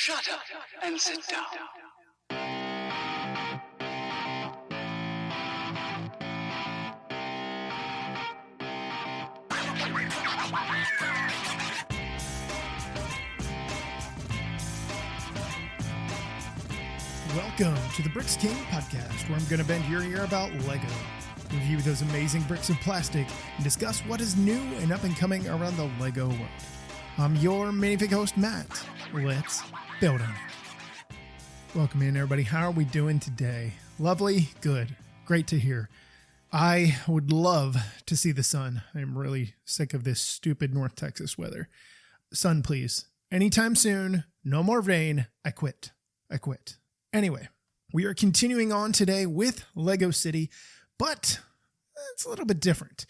Shut up and sit down. Welcome to the Bricks King podcast, where I'm going to bend your ear about Lego, review those amazing bricks of plastic, and discuss what is new and up and coming around the Lego world. I'm your minifig host, Matt. Let's build on it. Welcome in, everybody. How are we doing today? Lovely, good, great to hear. I would love to see the sun. I'm really sick of this stupid North Texas weather. Sun, please. Anytime soon. No more rain. I quit. Anyway, we are continuing on today with Lego City, but it's a little bit different.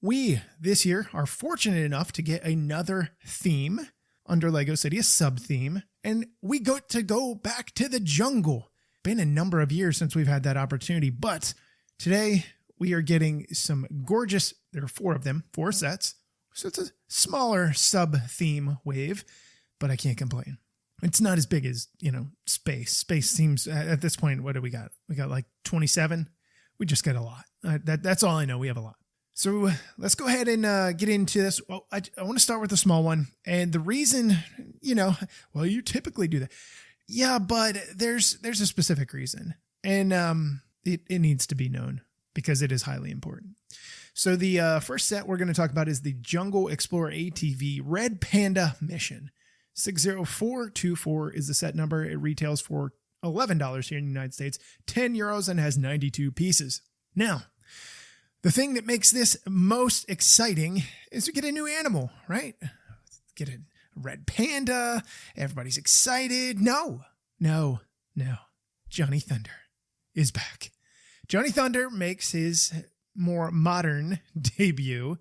We, this year, are fortunate enough to get another theme under Lego City, a sub-theme, and we got to go back to the jungle. Been a number of years since we've had that opportunity, but today we are getting some gorgeous, there are 4 of them, 4 sets, so it's a smaller sub-theme wave, but I can't complain. It's not as big as, space. Space seems, at this point, what do we got? We got like 27. We just got a lot. That's all I know. We have a lot. So let's go ahead and get into this. Well, I want to start with the small one. And the reason, you typically do that. Yeah, but there's a specific reason. And it needs to be known because it is highly important. So the first set we're going to talk about is the Jungle Explorer ATV Red Panda Mission. 60424 is the set number. It retails for $11 here in the United States, 10 euros, and has 92 pieces. Now, the thing that makes this most exciting is we get a new animal, right? Get a red panda. Everybody's excited. No. Johnny Thunder is back. Johnny Thunder makes his more modern debut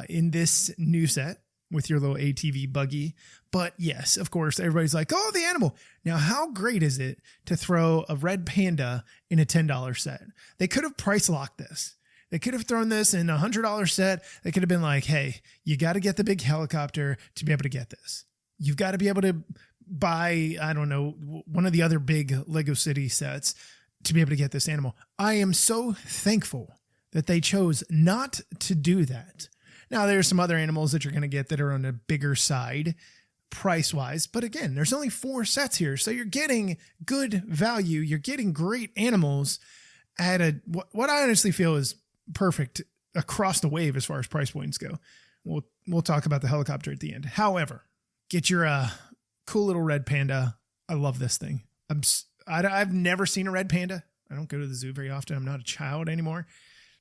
in this new set with your little ATV buggy. But yes, of course, everybody's like, oh, the animal. Now, how great is it to throw a red panda in a $10 set? They could have price locked this. They could have thrown this in a $100 set. They could have been like, hey, you got to get the big helicopter to be able to get this. You've got to be able to buy, I don't know, one of the other big Lego City sets to be able to get this animal. I am so thankful that they chose not to do that. Now, there's some other animals that you're going to get that are on the bigger side price-wise. But again, there's only 4 sets here. So you're getting good value. You're getting great animals at what I honestly feel is perfect across the wave as far as price points go. We'll talk about the helicopter at the end. However, get your cool little red panda. I love this thing. I've never seen a red panda. I don't go to the zoo very often. I'm not a child anymore.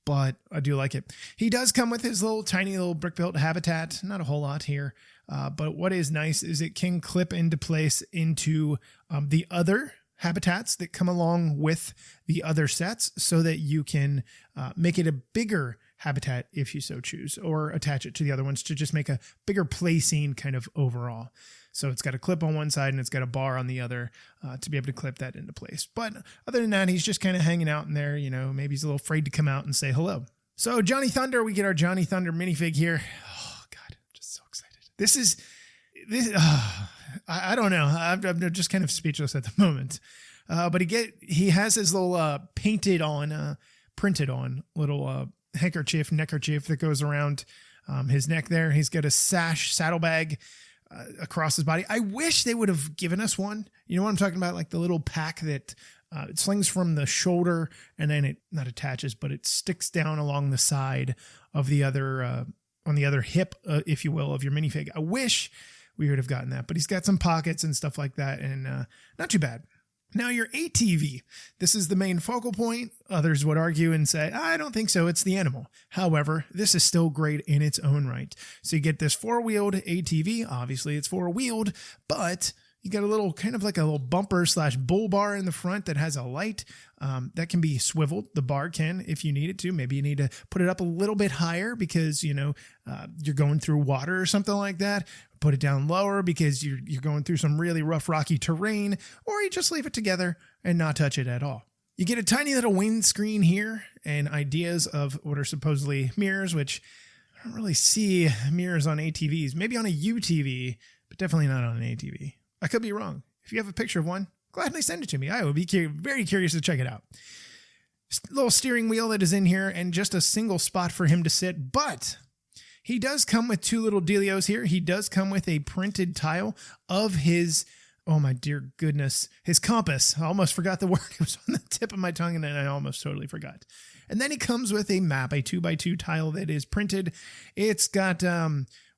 But I do like it. He does come with his tiny little brick-built habitat. Not a whole lot here. But what is nice is it can clip into place into the other habitats that come along with the other sets so that you can make it a bigger habitat if you so choose, or attach it to the other ones to just make a bigger play scene kind of overall. So it's got a clip on one side and it's got a bar on the other to be able to clip that into place. But other than that, he's just kind of hanging out in there. Maybe he's a little afraid to come out and say hello. So Johnny Thunder, we get our Johnny Thunder minifig here. Oh, God, I'm just so excited. This. I don't know. I'm just kind of speechless at the moment. But he has his little printed on little neckerchief that goes around his neck there. He's got a saddlebag across his body. I wish they would have given us one. You know what I'm talking about? Like the little pack that it slings from the shoulder and then it not attaches, but it sticks down along the side of the other, on the other hip, if you will, of your minifig. I wish we would have gotten that, but he's got some pockets and stuff like that, and not too bad. Now, your ATV, this is the main focal point. Others would argue and say, I don't think so. It's the animal. However, this is still great in its own right. So you get this 4-wheeled ATV. Obviously, it's 4-wheeled, but you got a little kind of like a little bumper / bull bar in the front that has a light that can be swiveled. The bar can, if you need it to. Maybe you need to put it up a little bit higher because, you're going through water or something like that. Put it down lower because you're going through some really rough, rocky terrain, or you just leave it together and not touch it at all. You get a tiny little windscreen here and ideas of what are supposedly mirrors, which I don't really see mirrors on ATVs. Maybe on a UTV, but definitely not on an ATV. I could be wrong. If you have a picture of one, gladly send it to me. I would be very curious to check it out. Little steering wheel that is in here and just a single spot for him to sit, but he does come with two little dealios here. He does come with a printed tile of his, oh my dear goodness, his compass. I almost forgot the word. It was on the tip of my tongue and then I almost totally forgot. And then he comes with a map, a 2x2 tile that is printed. It's got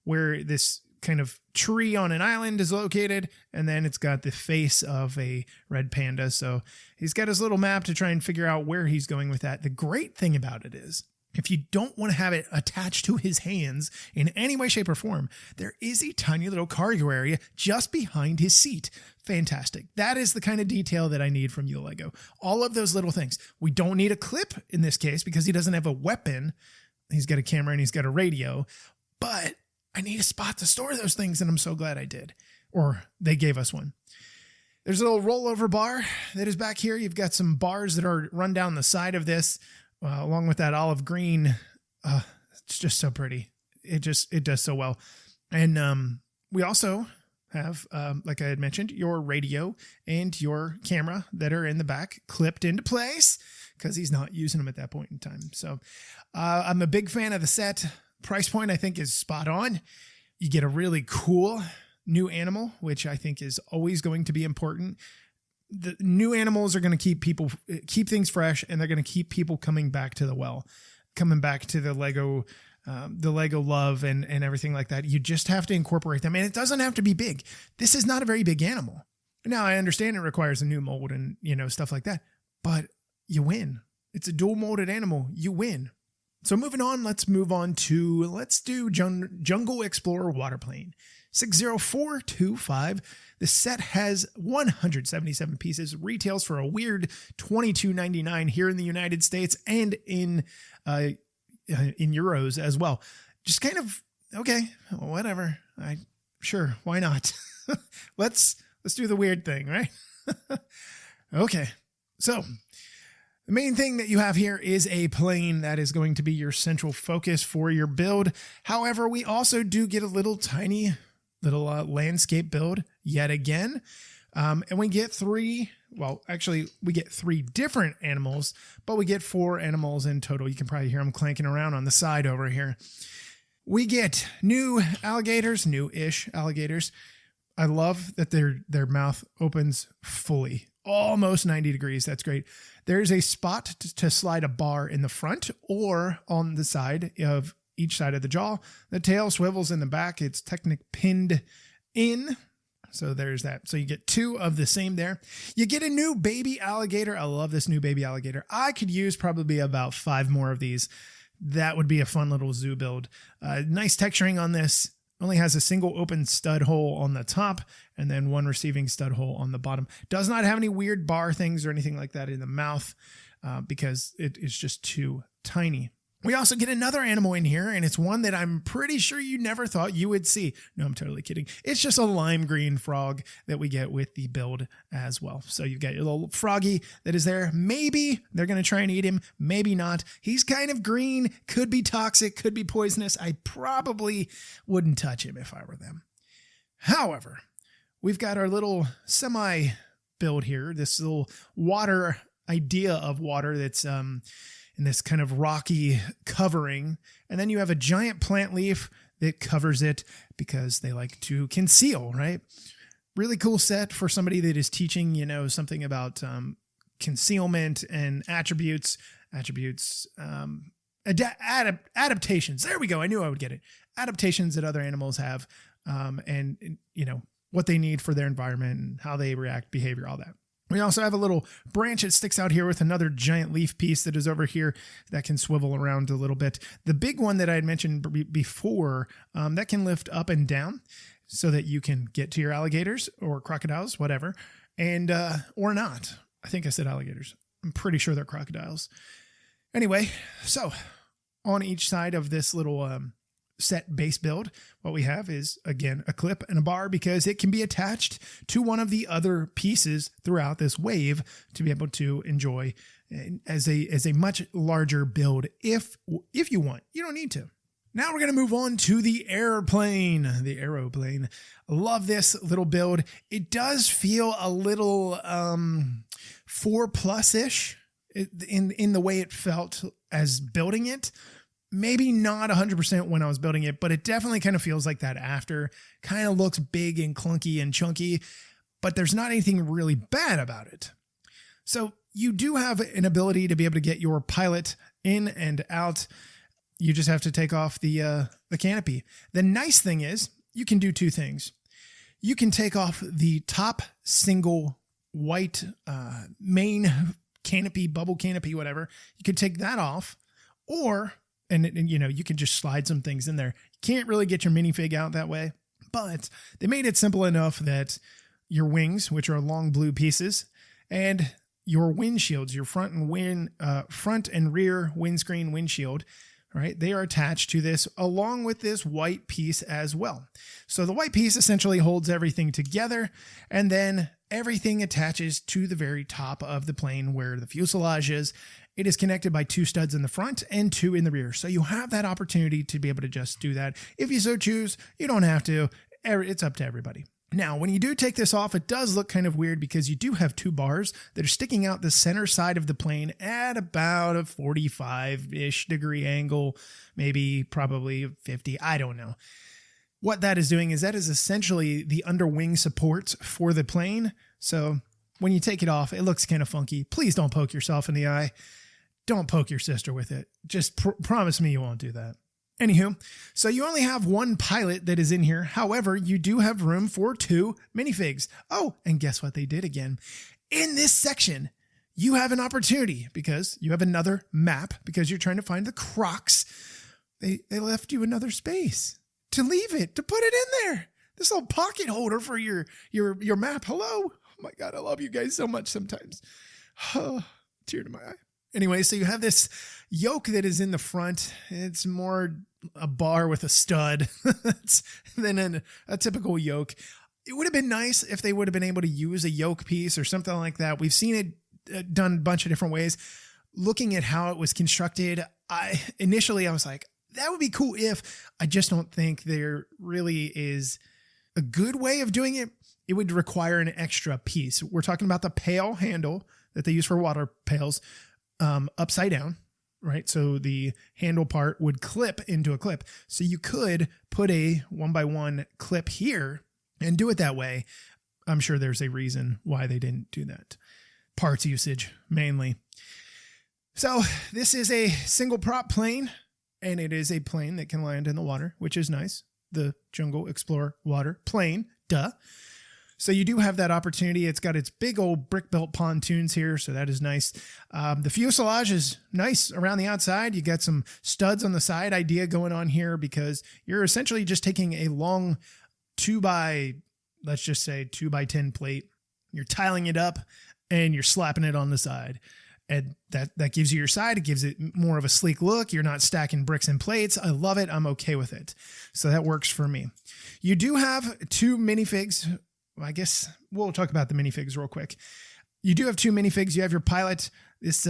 where this kind of tree on an island is located, and then it's got the face of a red panda. So he's got his little map to try and figure out where he's going with that. The great thing about it is, if you don't want to have it attached to his hands in any way, shape, or form, there is a tiny little cargo area just behind his seat. Fantastic. That is the kind of detail that I need from you, Lego. All of those little things. We don't need a clip in this case because he doesn't have a weapon. He's got a camera and he's got a radio, but I need a spot to store those things, and I'm so glad I did. Or they gave us one. There's a little rollover bar that is back here. You've got some bars that are run down the side of this, along with that olive green. It's just so pretty. It does so well. And we also have, like I had mentioned, your radio and your camera that are in the back clipped into place because he's not using them at that point in time. So I'm a big fan of the set. Price point, I think, is spot on. You get a really cool new animal, which I think is always going to be important. The new animals are going to keep things fresh, and they're going to keep people coming back to the well, coming back to the Lego love and everything like that. You just have to incorporate them, and it doesn't have to be big. This is not a very big animal. Now, I understand it requires a new mold and, stuff like that, but you win. It's a dual molded animal. You win. So moving on, let's do Jungle Explorer Waterplane 60425. The set has 177 pieces, retails for a weird $22.99 here in the United States and in euros as well. Just kind of, okay, whatever. Sure, why not? Let's do the weird thing, right? Okay, so the main thing that you have here is a plane that is going to be your central focus for your build. However, we also do get a little tiny landscape build yet again. And we get we get 3 different animals, but we get 4 animals in total. You can probably hear them clanking around on the side over here. We get new alligators, new-ish alligators. I love that their mouth opens fully, almost 90 degrees. That's great. There's a spot to slide a bar in the front or on the side of each side of the jaw. The tail swivels in the back. It's technically pinned in. So there's that. So you get 2 of the same there. You get a new baby alligator. I love this new baby alligator. I could use probably about 5 more of these. That would be a fun little zoo build. Nice texturing on this. Only has a single open stud hole on the top and then 1 receiving stud hole on the bottom. Does not have any weird bar things or anything like that in the mouth because it is just too tiny. We also get another animal in here, and it's one that I'm pretty sure you never thought you would see. No, I'm totally kidding. It's just a lime green frog that we get with the build as well. So you've got your little froggy that is there. Maybe they're going to try and eat him. Maybe not. He's kind of green, could be toxic, could be poisonous. I probably wouldn't touch him if I were them. However, we've got our little semi build here, this little water idea of water that's in this kind of rocky covering. And then you have a giant plant leaf that covers it because they like to conceal, right? Really cool set for somebody that is teaching, something about concealment and attributes, adaptations. There we go. I knew I would get it. Adaptations that other animals have, and what they need for their environment and how they react, behavior, all that. We also have a little branch that sticks out here with another giant leaf piece that is over here that can swivel around a little bit. The big one that I had mentioned before, that can lift up and down so that you can get to your alligators or crocodiles, whatever, and or not. I think I said alligators. I'm pretty sure they're crocodiles. Anyway, so on each side of this little set base build, what we have is, again, a clip and a bar because it can be attached to one of the other pieces throughout this wave to be able to enjoy as a much larger build if you want. You don't need to. Now we're going to move on to the airplane. The aeroplane. Love this little build. It does feel a little 4+ish in the way it felt as building it. Maybe not 100% when I was building it, but it definitely kind of feels like that after. Kind of looks big and clunky and chunky, but there's not anything really bad about it. So you do have an ability to be able to get your pilot in and out. You just have to take off the canopy. The nice thing is you can do two things. You can take off the top single white main canopy, bubble canopy, whatever. You could take that off, or, and you know, you can just slide some things in there. You can't really get your minifig out that way, but they made it simple enough that your wings, which are long blue pieces, and your windshields, your front and rear windscreen windshield, right? They are attached to this along with this white piece as well. So the white piece essentially holds everything together, and then everything attaches to the very top of the plane where the fuselage is. It is connected by 2 studs in the front and 2 in the rear. So you have that opportunity to be able to just do that. If you so choose, you don't have to. It's up to everybody. Now, when you do take this off, it does look kind of weird because you do have 2 bars that are sticking out the center side of the plane at about a 45-ish degree angle, probably 50. I don't know. What that is doing is that is essentially the underwing supports for the plane. So when you take it off, it looks kind of funky. Please don't poke yourself in the eye. Don't poke your sister with it. Just promise me you won't do that. Anywho, so you only have 1 pilot that is in here. However, you do have room for 2 minifigs. Oh, and guess what they did again? In this section, you have an opportunity because you have another map because you're trying to find the Crocs. They left you another space to leave it, to put it in there. This little pocket holder for your map. Hello. Oh my God, I love you guys so much sometimes. Oh, tear to my eye. Anyway, so you have this yoke that is in the front. It's more a bar with a stud than a typical yoke. It would have been nice if they would have been able to use a yoke piece or something like that. We've seen it done a bunch of different ways. Looking at how it was constructed, initially I was like, that would be cool if. I just don't think there really is a good way of doing it. It would require an extra piece. We're talking about the pail handle that they use for water pails. Upside down, right? So the handle part would clip into a clip. So you could put a 1x1 clip here and do it that way. I'm sure there's a reason why they didn't do that. Parts usage, mainly. So this is a single prop plane, and it is a plane that can land in the water, which is nice. The Jungle Explorer water plane, duh. So you do have that opportunity. It's got its big old brick built pontoons here, so that is nice. The fuselage is nice around the outside. You got some studs on the side idea going on here because you're essentially just taking a long 2x10 plate. You're tiling it up and you're slapping it on the side. And that gives you your side. It gives it more of a sleek look. You're not stacking bricks and plates. I love it. I'm okay with it. So that works for me. You do have 2 minifigs. I guess we'll talk about the minifigs real quick. You do have 2 minifigs. You have your pilot, this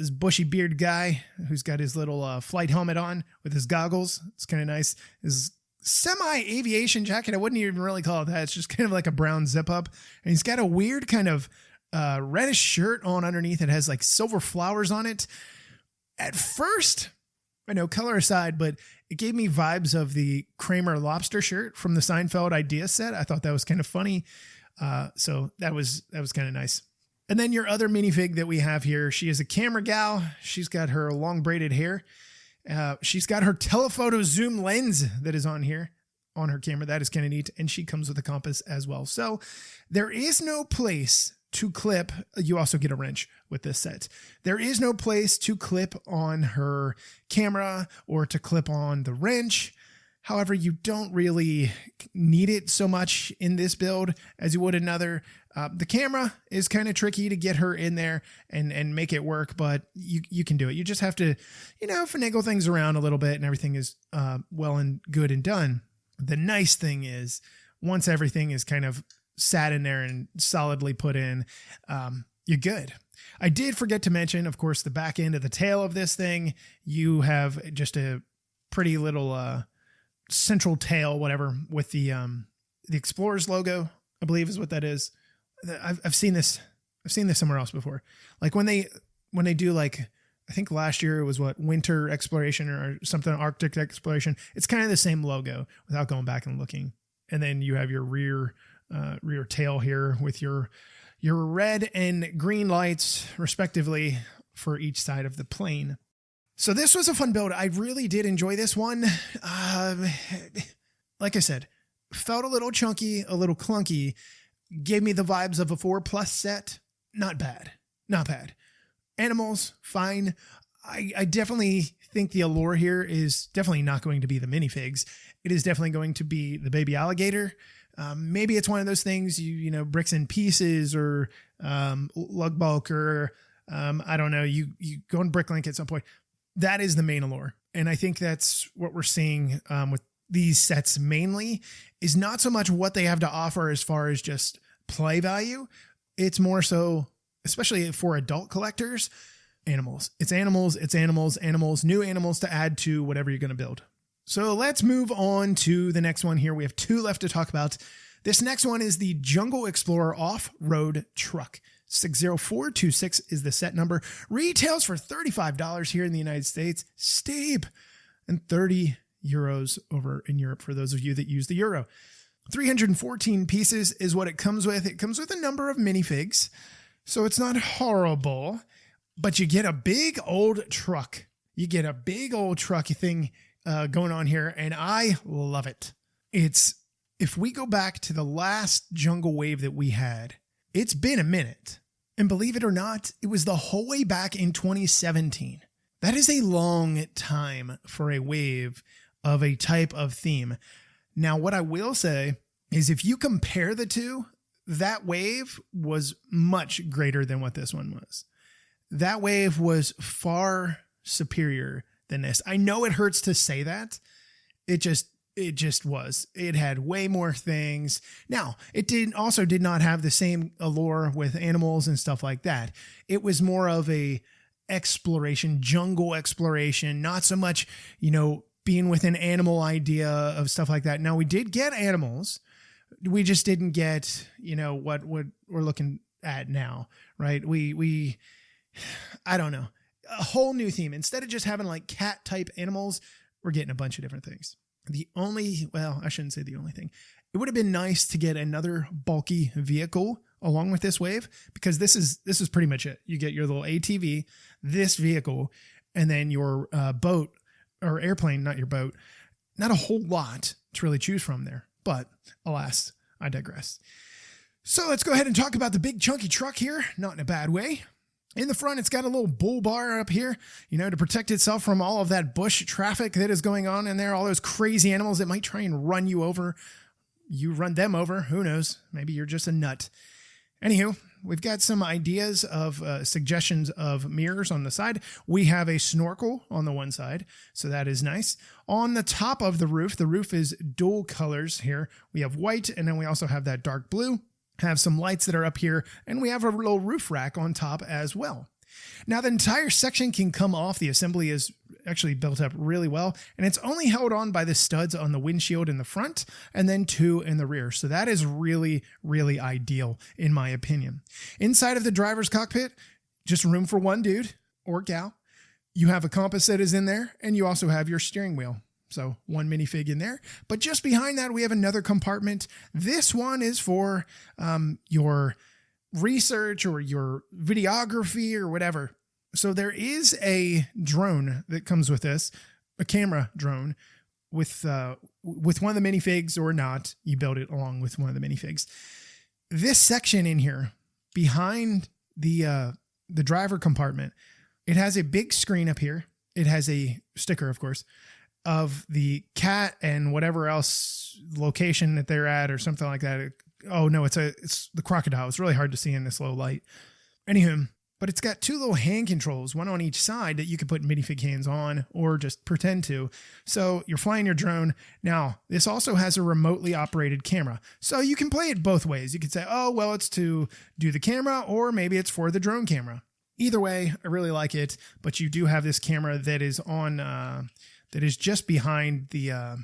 bushy beard guy who's got his little flight helmet on with his goggles. It's kind of nice. His semi-aviation jacket, I wouldn't even really call it that. It's just kind of like a brown zip-up. And he's got a weird kind of reddish shirt on underneath. It has like silver flowers on it. At first, I know color aside, but it gave me vibes of the Kramer lobster shirt from the Seinfeld idea set. I thought that was kind of funny. So that was kind of nice. And then your other minifig that we have here, she is a camera gal. She's got her long braided hair. She's got her telephoto zoom lens that is on here on her camera. That is kind of neat. And she comes with a compass as well. So there is no place to clip. You also get a wrench with this set. There is no place to clip on her camera or to clip on the wrench. However, you don't really need it so much in this build as you would another. The camera is kind of tricky to get her in there and make it work, but you can do it. You just have to, finagle things around a little bit and everything is well and good and done. The nice thing is once everything is kind of sat in there and solidly put in, you're good. I did forget to mention, of course, the back end of the tail of this thing. You have just a pretty little central tail, whatever, with the Explorers logo, I believe is what that is. I've seen this somewhere else before. Like when they do, like, I think last year it was winter exploration or something, Arctic exploration. It's kind of the same logo without going back and looking. And then you have your rear tail here with your red and green lights respectively for each side of the plane. So this was a fun build. I really did enjoy this one. Like I said, felt a little chunky, a little clunky, gave me the vibes of a 4+ set. Not bad. Animals, fine. I definitely think the allure here is definitely not going to be the minifigs. It is definitely going to be the baby alligator. Maybe it's one of those things, you know, bricks and pieces or lug bulk or I don't know, you go on Bricklink at some point. That is the main allure. And I think that's what we're seeing with these sets mainly, is not so much what they have to offer as far as just play value. It's more so, especially for adult collectors, animals. It's animals, new animals to add to whatever you're going to build. So let's move on to the next one here. We have 2 left to talk about. This next one is the Jungle Explorer Off-Road Truck. 60426 is the set number. Retails for $35 here in the United States. Steep. And 30 euros over in Europe for those of you that use the euro. 314 pieces is what it comes with. It comes with a number of minifigs, so it's not horrible, but you get a big old truck. You get a big old trucky thing going on here, and I love it. If we go back to the last Jungle Wave that we had, it's been a minute. And believe it or not, it was the whole way back in 2017. That is a long time for a wave of a type of theme. Now, what I will say is if you compare the two, that wave was much greater than what this one was. That wave was far superior than this. I know it hurts to say that. It just was. It had way more things. Now, it did not have the same allure with animals and stuff like that. It was more of a exploration, jungle exploration, not so much, being with an animal idea of stuff like that. Now, we did get animals. We just didn't get, what we're looking at now, right? I don't know, a whole new theme. Instead of just having like cat type animals, we're getting a bunch of different things. I shouldn't say the only thing. It would have been nice to get another bulky vehicle along with this wave, because this is pretty much it. You get your little ATV, this vehicle, and then your boat or airplane, not your boat. Not a whole lot to really choose from there, but alas, I digress. So let's go ahead and talk about the big chunky truck here. Not in a bad way. In the front, it's got a little bull bar up here, to protect itself from all of that bush traffic that is going on in there, all those crazy animals that might try and run you over. You run them over, who knows? Maybe you're just a nut. Anywho, we've got some ideas of suggestions of mirrors on the side. We have a snorkel on the one side, so that is nice. On the top of the roof is dual colors here. We have white, and then we also have that dark blue. Have some lights that are up here, and we have a little roof rack on top as well. Now, the entire section can come off. The assembly is actually built up really well, and it's only held on by the studs on the windshield in the front and then 2 in the rear. So that is really, really ideal, in my opinion. Inside of the driver's cockpit, just room for one dude or gal. You have a compass that is in there, and you also have your steering wheel. So one minifig in there. But just behind that, we have another compartment. This one is for your research or your videography or whatever. So there is a drone that comes with this, a camera drone with one of the minifigs or not. You build it along with one of the minifigs. This section in here behind the driver compartment, it has a big screen up here. It has a sticker, of course, of the cat and whatever else location that they're at or something like that. Oh no, it's the crocodile. It's really hard to see in this low light. Anywho, but it's got 2 little hand controls, one on each side that you can put minifig hands on or just pretend to. So you're flying your drone. Now, this also has a remotely operated camera. So you can play it both ways. You could say, oh, well, it's to do the camera, or maybe it's for the drone camera. Either way, I really like it, but you do have this camera that is on that is just behind the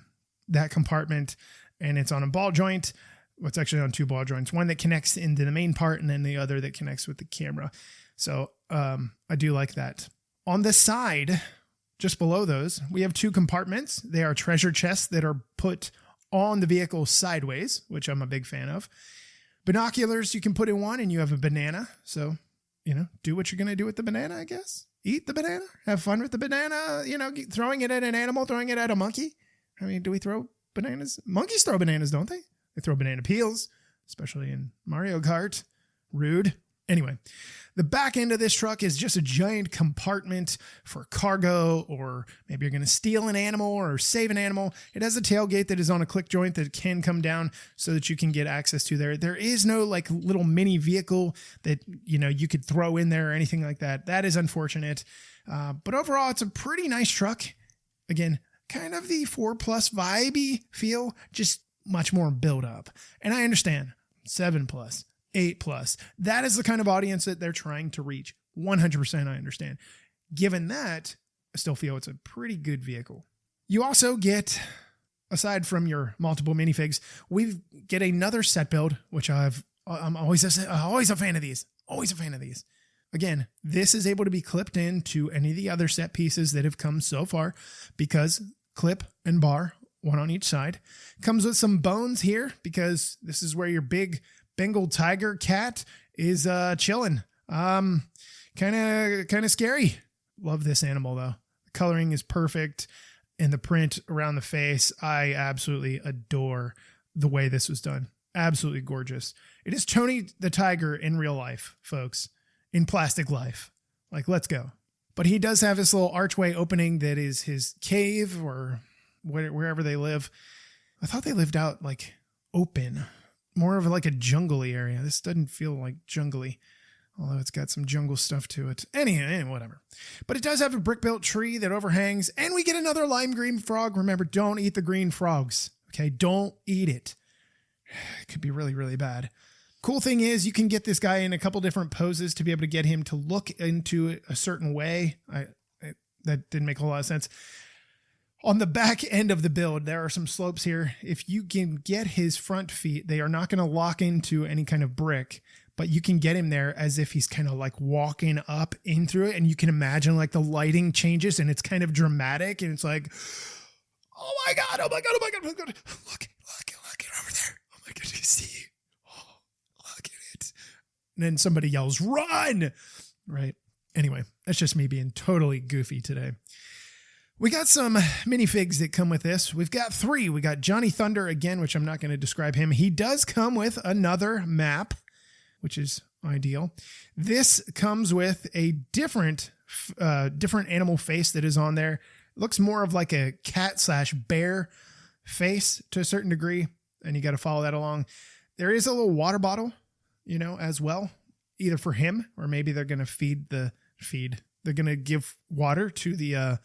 that compartment, and it's on a ball joint. Well, it's actually on two ball joints, one that connects into the main part and then the other that connects with the camera. So I do like that. On the side, just below those, we have two compartments. They are treasure chests that are put on the vehicle sideways, which I'm a big fan of. Binoculars you can put in one, and you have a banana. So, do what you're going to do with the banana, I guess. Eat the banana, have fun with the banana, throwing it at an animal, throwing it at a monkey. I mean, do we throw bananas? Monkeys throw bananas, don't they? They throw banana peels, especially in Mario Kart. Rude. Anyway, the back end of this truck is just a giant compartment for cargo, or maybe you're going to steal an animal or save an animal. It has a tailgate that is on a click joint that can come down so that you can get access to there. There is no like little mini vehicle that, you could throw in there or anything like that. That is unfortunate. But overall, it's a pretty nice truck. Again, kind of the 4+ vibey feel, just much more build up. And I understand 7+. 8+. That is the kind of audience that they're trying to reach. 100% I understand. Given that, I still feel it's a pretty good vehicle. You also get, aside from your multiple minifigs, we get another set build, which I'm always a fan of these. Always a fan of these. Again, this is able to be clipped into any of the other set pieces that have come so far, because clip and bar, one on each side. Comes with some bones here, because this is where your big Bengal tiger cat is chilling. Kind of scary. Love this animal though. The coloring is perfect, and the print around the face, I absolutely adore the way this was done. Absolutely gorgeous. It is Tony the Tiger in real life, folks. In plastic life. Like, let's go. But he does have this little archway opening that is his cave, or wherever they live. I thought they lived out like open. More of like a jungly area. This doesn't feel like jungly, although it's got some jungle stuff to it. Anyway, whatever. But it does have a brick-built tree that overhangs, and we get another lime green frog. Remember, don't eat the green frogs. Okay, don't eat it. It could be really, really bad. Cool thing is you can get this guy in a couple different poses to be able to get him to look into a certain way. That didn't make a whole lot of sense. On the back end of the build, there are some slopes here. If you can get his front feet, they are not going to lock into any kind of brick, but you can get him there as if he's kind of like walking up in through it. And you can imagine like the lighting changes, and it's kind of dramatic, and it's like, oh my God, oh my God, oh my God, oh my God. Look it over there. Oh my God, you see? Oh, look at it. And then somebody yells, run, right? Anyway, that's just me being totally goofy today. We got some minifigs that come with this. We've got 3. We got Johnny Thunder again, which I'm not going to describe him. He does come with another map, which is ideal. This comes with a different animal face that is on there. It looks more of like a cat/bear face to a certain degree, and you got to follow that along. There is a little water bottle, as well, either for him, or maybe they're going to feed. They're going to give water to the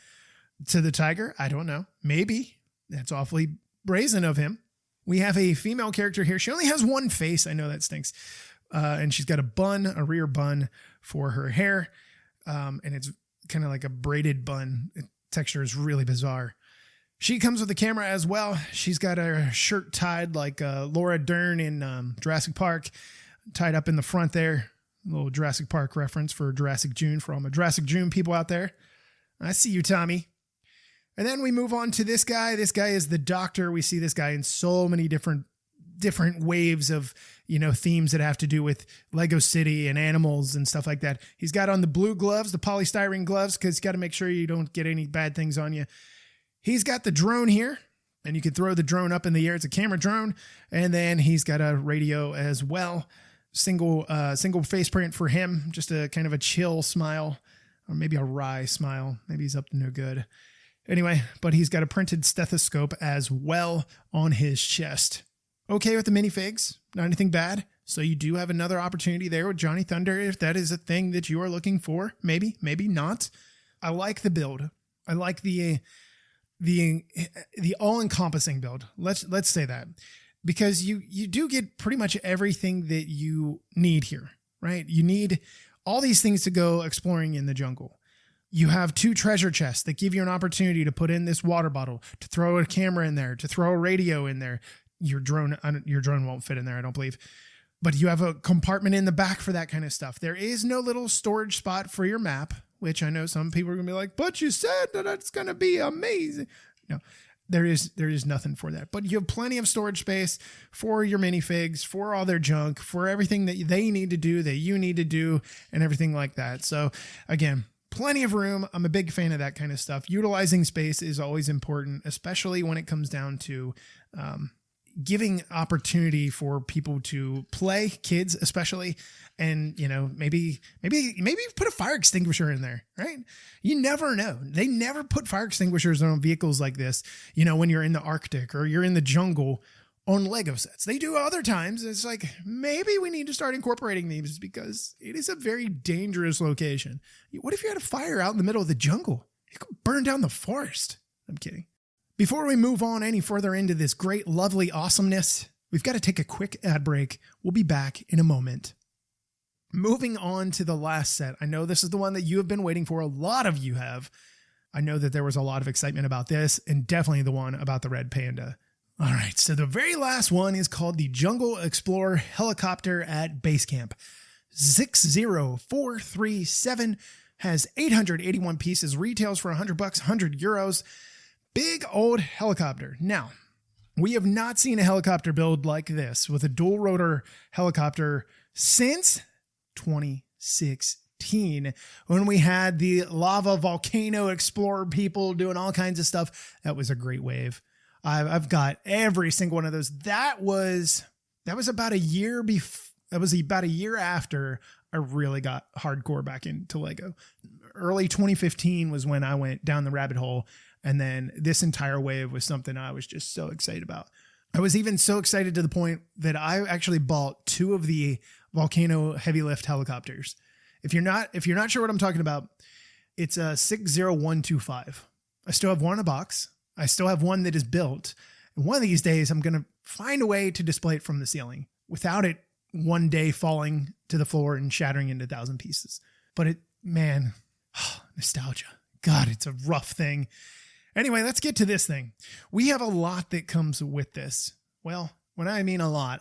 tiger. I don't know. Maybe. That's awfully brazen of him. We have a female character here. She only has one face. I know that stinks. And she's got a rear bun for her hair. And it's kind of like a braided bun. The texture is really bizarre. She comes with a camera as well. She's got her shirt tied like Laura Dern in Jurassic Park, tied up in the front there. A little Jurassic Park reference for Jurassic June, for all my Jurassic June people out there. I see you, Tommy. And then we move on to this guy. This guy is the doctor. We see this guy in so many different waves of, themes that have to do with Lego City and animals and stuff like that. He's got on the blue gloves, the polystyrene gloves, because he's got to make sure you don't get any bad things on you. He's got the drone here, and you can throw the drone up in the air. It's a camera drone. And then he's got a radio as well. Single face print for him. Just a kind of a chill smile, or maybe a wry smile. Maybe he's up to no good. Anyway, but he's got a printed stethoscope as well on his chest. Okay with the minifigs, not anything bad. So you do have another opportunity there with Johnny Thunder if that is a thing that you are looking for. Maybe not. I like the build. I like the all-encompassing build. Let's say that. Because you do get pretty much everything that you need here, right? You need all these things to go exploring in the jungle. You have 2 treasure chests that give you an opportunity to put in this water bottle, to throw a camera in there, to throw a radio in there. Your drone won't fit in there, I don't believe. But you have a compartment in the back for that kind of stuff. There is no little storage spot for your map, which I know some people are going to be like, but you said that it's going to be amazing. No, there is nothing for that. But you have plenty of storage space for your minifigs, for all their junk, for everything that they need to do, that you need to do, and everything like that. So again, plenty of room. I'm a big fan of that kind of stuff. Utilizing space is always important, especially when it comes down to giving opportunity for people to play, kids especially, and maybe put a fire extinguisher in there, right? You never know. They never put fire extinguishers on vehicles like this, when you're in the Arctic or you're in the jungle on Lego sets. They do other times. It's like, maybe we need to start incorporating these because it is a very dangerous location. What if you had a fire out in the middle of the jungle? You could burn down the forest. I'm kidding. Before we move on any further into this great, lovely awesomeness, we've got to take a quick ad break. We'll be back in a moment. Moving on to the last set. I know this is the one that you have been waiting for. A lot of you have. I know that there was a lot of excitement about this, and definitely the one about the red panda. All right, so the very last one is called the Jungle Explorer Helicopter at Base Camp. 60437 has 881 pieces, retails for $100, 100 euros. Big old helicopter. Now, we have not seen a helicopter build like this with a dual rotor helicopter since 2016, when we had the lava volcano explorer people doing all kinds of stuff. That was a great wave. I've got every single one of those. That was about a year that was about a year after I really got hardcore back into Lego. Early 2015 was when I went down the rabbit hole. And then this entire wave was something I was just so excited about. I was even so excited to the point that I actually bought 2 of the Volcano heavy lift helicopters. If you're not sure what I'm talking about, it's a 60125. I still have one in a box. I still have one that is built. And one of these days, I'm going to find a way to display it from the ceiling without it one day falling to the floor and shattering into 1,000 pieces. But nostalgia. God, it's a rough thing. Anyway, let's get to this thing. We have a lot that comes with this. Well, when I mean a lot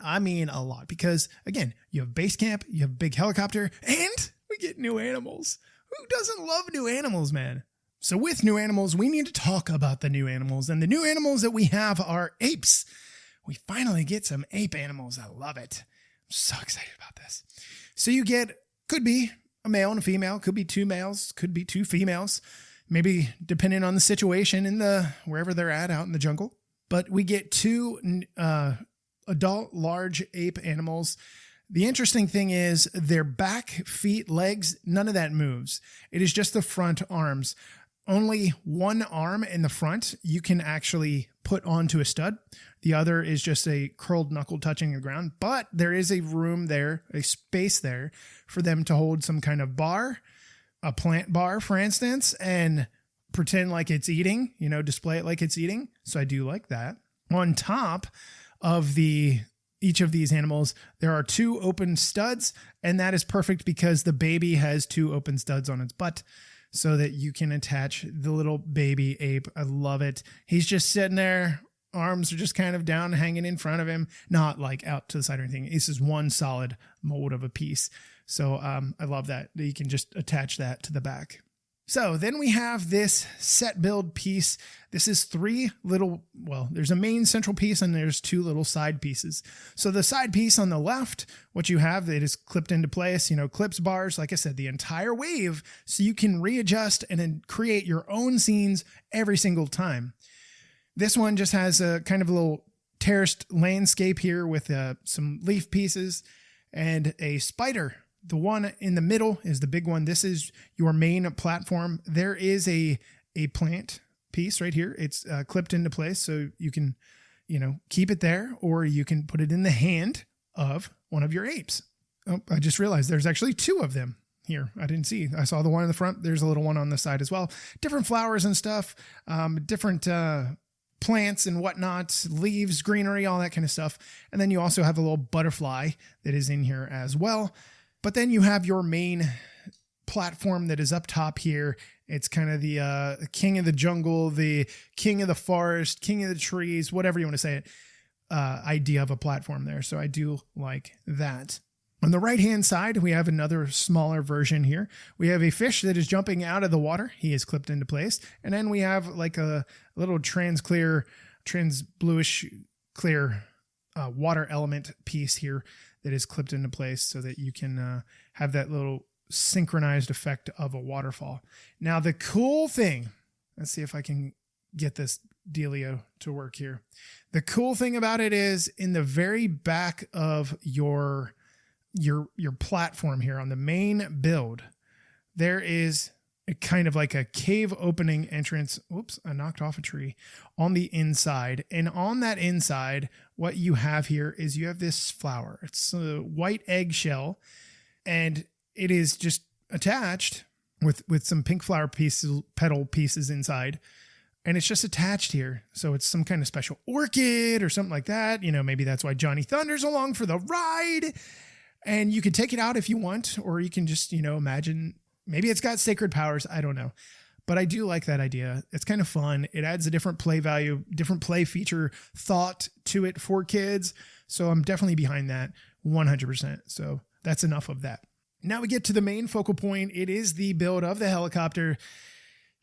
because, again, you have base camp, you have a big helicopter, and we get new animals. Who doesn't love new animals, man? So with new animals, we need to talk about the new animals, and the new animals that we have are apes. We finally get some ape animals. I love it. I'm so excited about this. So you get, could be a male and a female, could be 2 males, could be 2 females. Maybe depending on the situation in wherever they're at out in the jungle. But we get 2 adult large ape animals. The interesting thing is their back, feet, legs, none of that moves. It is just the front arms. Only one arm in the front you can actually put onto a stud. The other is just a curled knuckle touching the ground. But there is a room there, a space there for them to hold some kind of bar, a plant bar, for instance, and pretend like it's eating, display it like it's eating. So I do like that. On top of each of these animals, there are 2 open studs, and that is perfect because the baby has 2 open studs on its butt so that you can attach the little baby ape. I love it. He's just sitting there. Arms are just kind of down, hanging in front of him, not like out to the side or anything. This is one solid mold of a piece. So I love that you can just attach that to the back. So then we have this set build piece. This is 3 little, there's a main central piece and there's 2 little side pieces. So the side piece on the left, what you have, it is clipped into place, clips, bars, like I said, the entire wave. So you can readjust and then create your own scenes every single time. This one just has a kind of a little terraced landscape here with some leaf pieces and a spider. The one in the middle is the big one. This is your main platform. There is a plant piece right here. It's clipped into place, so you can, keep it there, or you can put it in the hand of one of your apes. Oh, I just realized there's actually 2 of them here. I didn't see. I saw the one in the front. There's a little one on the side as well. Different flowers and stuff, different plants and whatnot, leaves, greenery, all that kind of stuff. And then you also have a little butterfly that is in here as well. But then you have your main platform that is up top here, It's kind of the king of the jungle, the king of the forest, king of the trees, whatever you want to say it, idea of a platform there. So I do like that. On the right-hand side, we have another smaller version here. We have a fish that is jumping out of the water. He is clipped into place. And then we have like a little trans bluish clear water element piece here that is clipped into place so that you can have that little synchronized effect of a waterfall. Now, the cool thing, let's see if I can get this dealio to work here. The cool thing about it is in the very back of your platform here on the main build, there is a kind of like a cave opening entrance. Oops, I knocked off a tree on the inside. And on that inside, what you have here is you have this flower. It's a white eggshell, and it is just attached with some pink flower petal pieces inside. And it's just attached here. So it's some kind of special orchid or something like that. You know, maybe that's why Johnny Thunder's along for the ride. And you can take it out if you want, or you can just, imagine maybe it's got sacred powers. I don't know. But I do like that idea. It's kind of fun. It adds a different play value, different play feature thought to it for kids. So I'm definitely behind that 100%. So that's enough of that. Now we get to the main focal point. It is the build of the helicopter.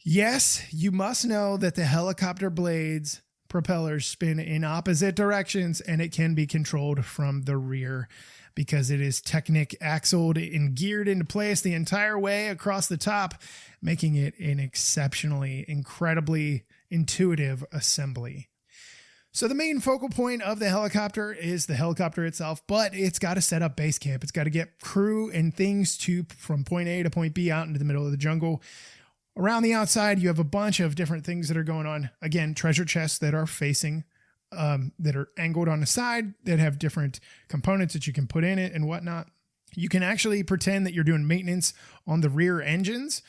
Yes, you must know that the helicopter blades propellers spin in opposite directions, and it can be controlled from the rear because it is Technic axled and geared into place the entire way across the top, making it an exceptionally, incredibly intuitive assembly. So the main focal point of the helicopter is the helicopter itself, but it's got to set up base camp. It's got to get crew and things from point A to point B out into the middle of the jungle. Around the outside, you have a bunch of different things that are going on. Again, treasure chests that are facing, that are angled on the side, that have different components that you can put in it and whatnot. You can actually pretend that you're doing maintenance on the rear engines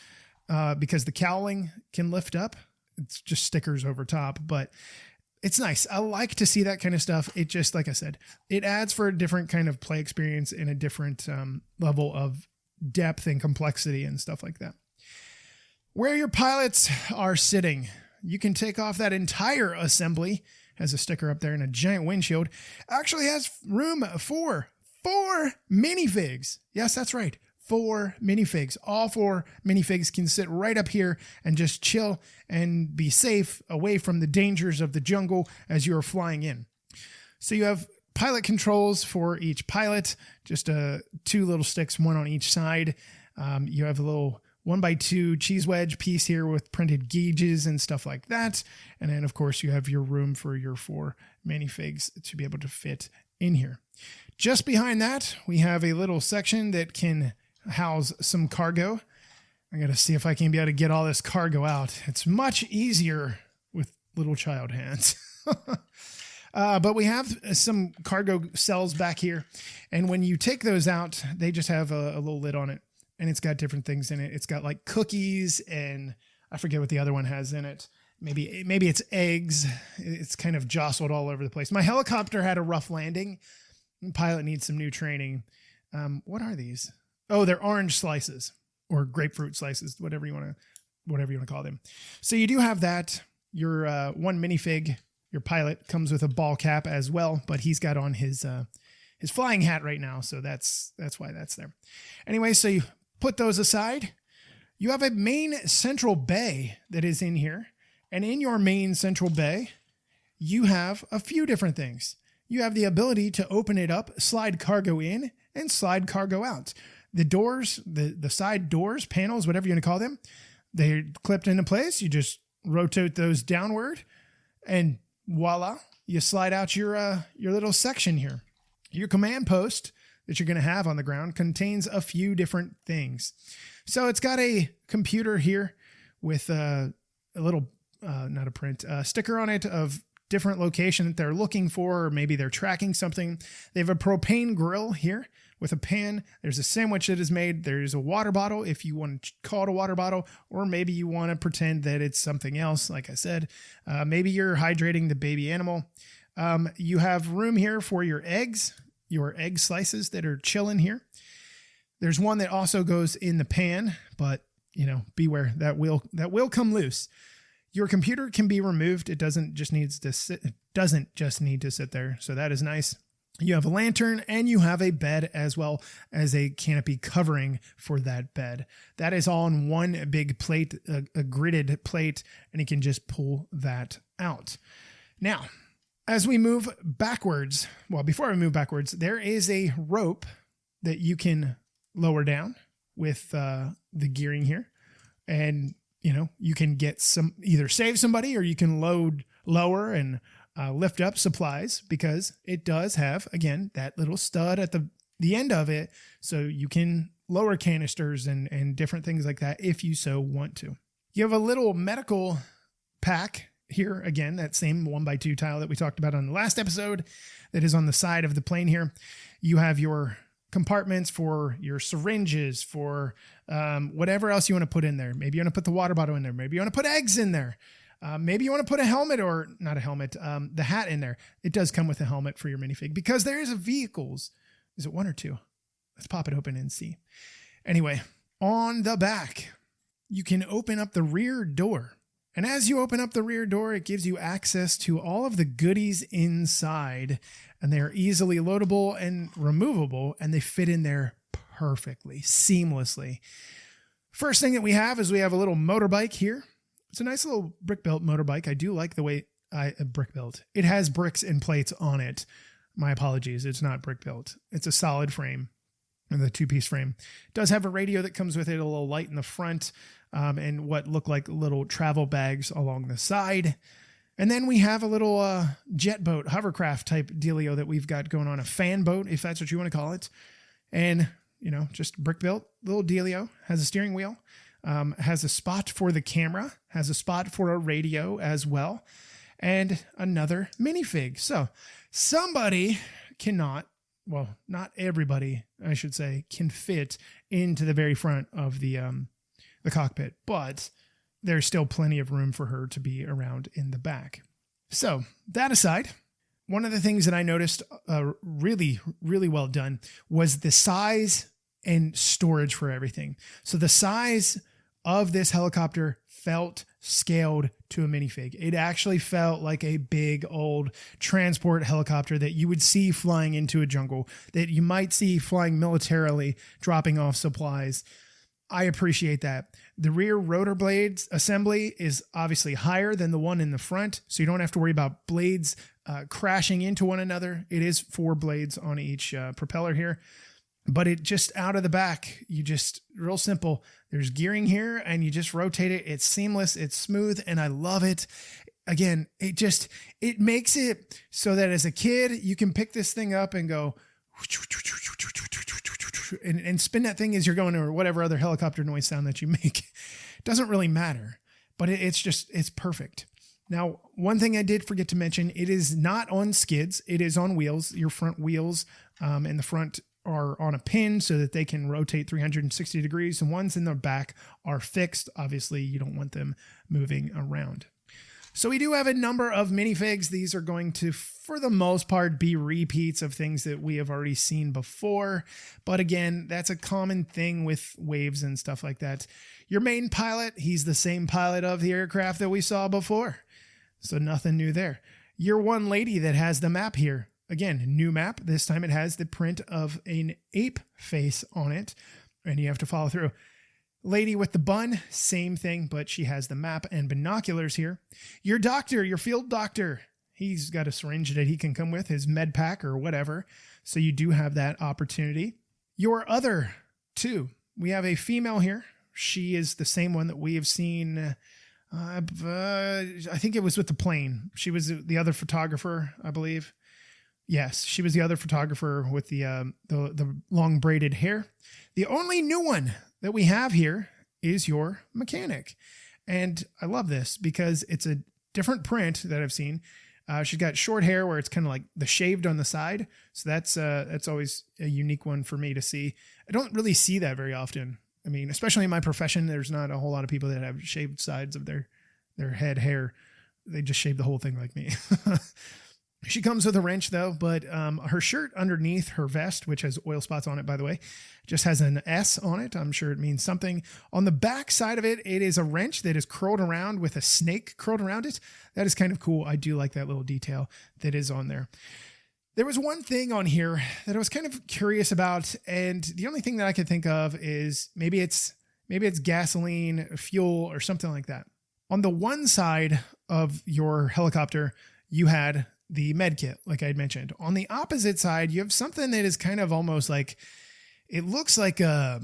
because the cowling can lift up. It's just stickers over top, but it's nice. I like to see that kind of stuff. It just, like I said, it adds for a different kind of play experience and a different level of depth and complexity and stuff like that. Where your pilots are sitting, you can take off that entire assembly. Has a sticker up there and a giant windshield. Actually has room for 4 minifigs. Yes, that's right. 4 minifigs. All 4 minifigs can sit right up here and just chill and be safe away from the dangers of the jungle as you're flying in. So you have pilot controls for each pilot, just 2 little sticks, one on each side. You have a little 1x2 cheese wedge piece here with printed gauges and stuff like that. And then, of course, you have your room for your 4 minifigs to be able to fit in here. Just behind that, we have a little section that can house some cargo. I got to see if I can be able to get all this cargo out. It's much easier with little child hands. But we have some cargo cells back here. And when you take those out, they just have a little lid on it. And it's got different things in it. It's got like cookies and I forget what the other one has in it. Maybe it's eggs. It's kind of jostled all over the place. My helicopter had a rough landing. The pilot needs some new training. What are these? Oh, they're orange slices or grapefruit slices, whatever you want to call them. So you do have that. Your 1 minifig, your pilot comes with a ball cap as well, but he's got on his flying hat right now. So that's why that's there. Anyway, so you put those aside. You have a main central bay that is in here. And in your main central bay, you have a few different things. You have the ability to open it up, slide cargo in, and slide cargo out. The doors, the side doors, panels, whatever you want to call them, they're clipped into place. You just rotate those downward, and voila, you slide out your little section here. Your command post that you're going to have on the ground contains a few different things. So it's got a computer here with a little, not a print, sticker on it of different location that they're looking for, or maybe they're tracking something. They have a propane grill here with a pan. There's a sandwich that is made. There's a water bottle if you want to call it a water bottle, or maybe you want to pretend that it's something else. Like I said, maybe you're hydrating the baby animal. You have room here for your eggs, your egg slices that are chilling here. There's one that also goes in the pan, but beware, that will come loose. Your computer can be removed. It doesn't just need to sit there. So that is nice. You have a lantern and you have a bed as well as a canopy covering for that bed. That is all on one big plate, a gridded plate, and you can just pull that out. Now, as we move backwards, before we move backwards, there is a rope that you can lower down with the gearing here. And, you can get either save somebody or you can lower and lift up supplies, because it does have, again, that little stud at the end of it. So you can lower canisters and different things like that if you so want to. You have a little medical pack here. Again, that same 1x2 tile that we talked about on the last episode that is on the side of the plane here. You have your compartments for your syringes, for whatever else you want to put in there. Maybe you want to put the water bottle in there. Maybe you want to put eggs in there. Maybe you want to put a helmet, or not a helmet, the hat in there. It does come with a helmet for your minifig, because there is a vehicles. Is it 1 or 2? Let's pop it open and see. Anyway, on the back, you can open up the rear door. And as you open up the rear door, it gives you access to all of the goodies inside, and they are easily loadable and removable, and they fit in there perfectly, seamlessly. First thing that we have is we have a little motorbike here. It's a nice little brick-built motorbike. I do like the way brick-built. It has bricks and plates on it. My apologies. It's not brick-built. It's a solid frame, and the 2-piece frame. It does have a radio that comes with it, a little light in the front, and what look like little travel bags along the side. And then we have a little jet boat, hovercraft type dealio that we've got going on, a fan boat, if that's what you want to call it. And, just brick-built little dealio, has a steering wheel. Has a spot for the camera, has a spot for a radio as well, and another minifig. So somebody not everybody, I should say, can fit into the very front of the cockpit, but there's still plenty of room for her to be around in the back. So that aside, one of the things that I noticed really, really well done was the size and storage for everything. So the size of this helicopter felt scaled to a minifig. It actually felt like a big old transport helicopter that you would see flying into a jungle, that you might see flying militarily, dropping off supplies. I appreciate that. The rear rotor blades assembly is obviously higher than the one in the front, so you don't have to worry about blades crashing into one another. It is 4 blades on each propeller here. But it just out of the back, real simple. There's gearing here and you just rotate it. It's seamless. It's smooth. And I love it. Again, it makes it so that as a kid, you can pick this thing up and go and spin that thing as you're going, or whatever other helicopter noise sound that you make. It doesn't really matter, but it's perfect. Now, one thing I did forget to mention, it is not on skids. It is on wheels. Your front wheels in the front are on a pin so that they can rotate 360 degrees, and ones in the back are fixed. Obviously, you don't want them moving around. So we do have a number of minifigs. These are going to, for the most part, be repeats of things that we have already seen before. But again, that's a common thing with waves and stuff like that. Your main pilot, he's the same pilot of the aircraft that we saw before. So nothing new there. Your one lady that has the map here. Again, new map. This time it has the print of an ape face on it, and you have to follow through. Lady with the bun, same thing, but she has the map and binoculars here. Your doctor, your field doctor, he's got a syringe that he can come with, his med pack or whatever. So you do have that opportunity. Your other 2, we have a female here. She is the same one that we have seen. I think it was with the plane. She was the other photographer, I believe. Yes, she was the other photographer with the long braided hair. The only new one that we have here is your mechanic. And I love this because it's a different print that I've seen. She's got short hair where it's kind of like the shaved on the side. So that's always a unique one for me to see. I don't really see that very often. I mean, especially in my profession, there's not a whole lot of people that have shaved sides of their head hair. They just shave the whole thing like me. She comes with a wrench though, but her shirt underneath her vest, which has oil spots on it, by the way, just has an S on it. I'm sure it means something. On the back side of it, it is a wrench that is curled around with a snake curled around it. That is kind of cool. I do like that little detail that is on there. There was one thing on here that I was kind of curious about, and the only thing that I could think of is maybe it's gasoline, fuel, or something like that. On the one side of your helicopter, you had the med kit, like I had mentioned. On the opposite side, you have something that is kind of almost like, it looks like a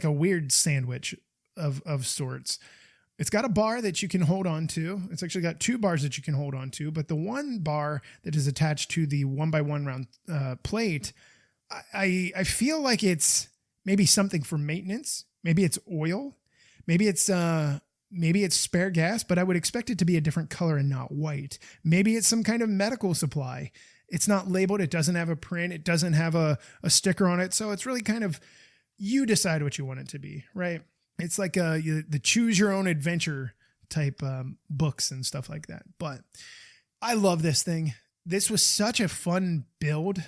weird sandwich of sorts. It's got a bar that you can hold on to. It's actually got two bars that you can hold on to, but the one bar that is attached to the 1x1 round plate, I feel like it's maybe something for maintenance. Maybe it's oil. Maybe it's spare gas, but I would expect it to be a different color and not white. Maybe it's some kind of medical supply. It's not labeled. It doesn't have a print. It doesn't have a sticker on it. So it's really kind of, you decide what you want it to be, right? It's like the choose your own adventure type books and stuff like that. But I love this thing. This was such a fun build.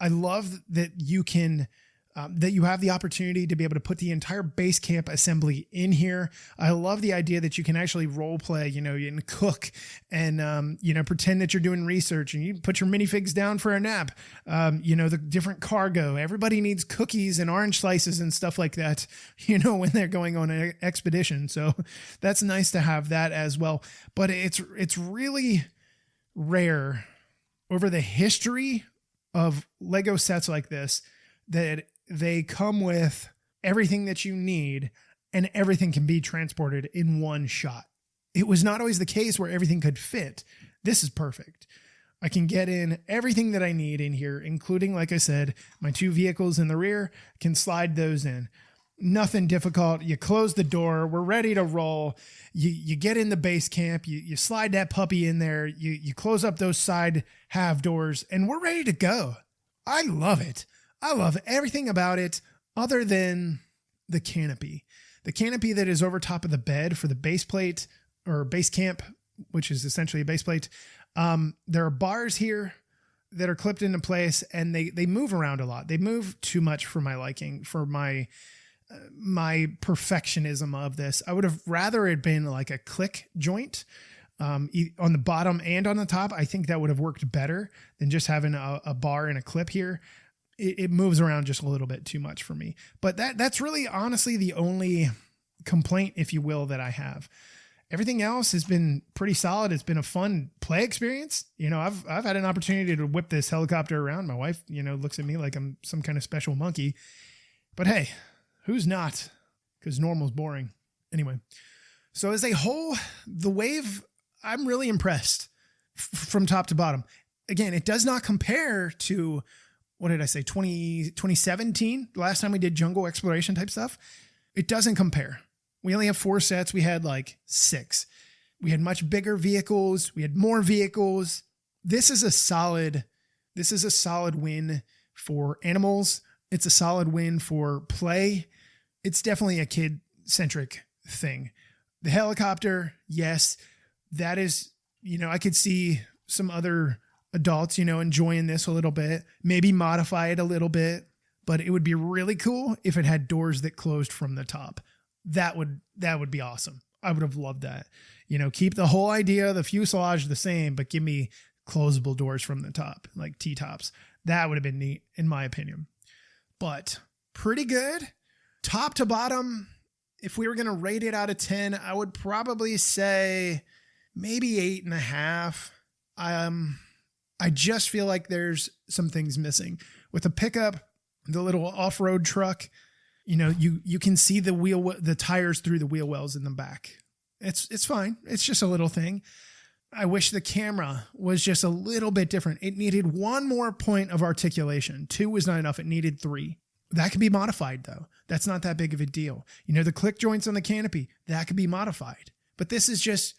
I love that you can, that you have the opportunity to be able to put the entire base camp assembly in here. I love the idea that you can actually role play, and cook and, pretend that you're doing research, and you put your minifigs down for a nap. The different cargo, everybody needs cookies and orange slices and stuff like that, when they're going on an expedition. So that's nice to have that as well. But it's really rare over the history of Lego sets like this that they come with everything that you need and everything can be transported in one shot. It was not always the case where everything could fit. This is perfect. I can get in everything that I need in here, including, like I said, my two vehicles in the rear, can slide those in. Nothing difficult. You close the door. We're ready to roll. You get in the base camp. You slide that puppy in there. You close up those side half doors and we're ready to go. I love it. I love everything about it other than the canopy. The canopy that is over top of the bed for the base plate or base camp, which is essentially a base plate. There are bars here that are clipped into place and they move around a lot. They move too much for my liking, for my perfectionism of this. I would have rather it been like a click joint on the bottom and on the top. I think that would have worked better than just having a bar and a clip here. It moves around just a little bit too much for me. But that's really honestly the only complaint, if you will, that I have. Everything else has been pretty solid. It's been a fun play experience. I've had an opportunity to whip this helicopter around. My wife, looks at me like I'm some kind of special monkey. But hey, who's not? Because normal's boring. Anyway, so as a whole, the Wave, I'm really impressed from top to bottom. Again, it does not compare to, what did I say, 2017, the last time we did jungle exploration type stuff. It doesn't compare. We only have 4 sets. We had like 6. We had much bigger vehicles. We had more vehicles. This is a solid win for animals. It's a solid win for play. It's definitely a kid-centric thing. The helicopter, yes, that is, I could see some other adults, enjoying this a little bit, maybe modify it a little bit, but it would be really cool if it had doors that closed from the top. That would be awesome. I would have loved that. Keep the whole idea of the fuselage the same, but give me closable doors from the top, like T-tops. That would have been neat, in my opinion. But pretty good. Top to bottom, if we were going to rate it out of 10, I would probably say maybe 8.5. I just feel like there's some things missing. With the pickup, the little off-road truck, you can see the tires through the wheel wells in the back. It's fine. It's just a little thing. I wish the camera was just a little bit different. It needed one more point of articulation. 2 was not enough. It needed 3. That could be modified though. That's not that big of a deal. The click joints on the canopy, that could be modified. But this is just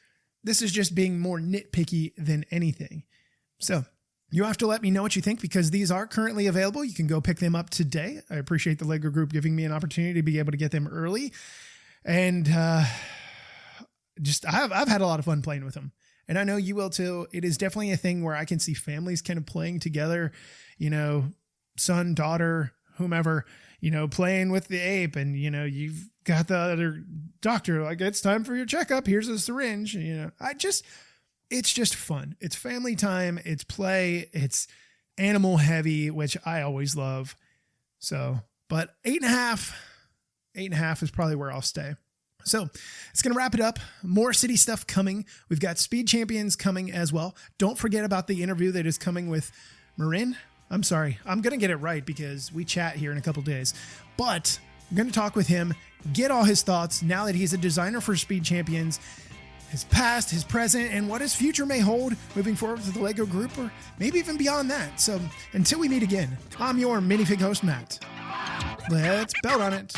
being more nitpicky than anything. So you have to let me know what you think, because these are currently available. You can go pick them up today. I appreciate the Lego group giving me an opportunity to be able to get them early. And I've had a lot of fun playing with them. And I know you will too. It is definitely a thing where I can see families kind of playing together, son, daughter, whomever, playing with the ape, and, you've got the other doctor, like, it's time for your checkup. Here's a syringe. It's just fun. It's family time. It's play. It's animal heavy, which I always love. So, but 8.5 is probably where I'll stay. So it's going to wrap it up. More city stuff coming. We've got Speed Champions coming as well. Don't forget about the interview that is coming with Marin. I'm sorry. I'm going to get it right because we chat here in a couple days. But I'm going to talk with him, get all his thoughts now that he's a designer for Speed Champions, his past, his present, and what his future may hold moving forward with the LEGO Group, or maybe even beyond that. So until we meet again, I'm your minifig host, Matt. Let's belt on it.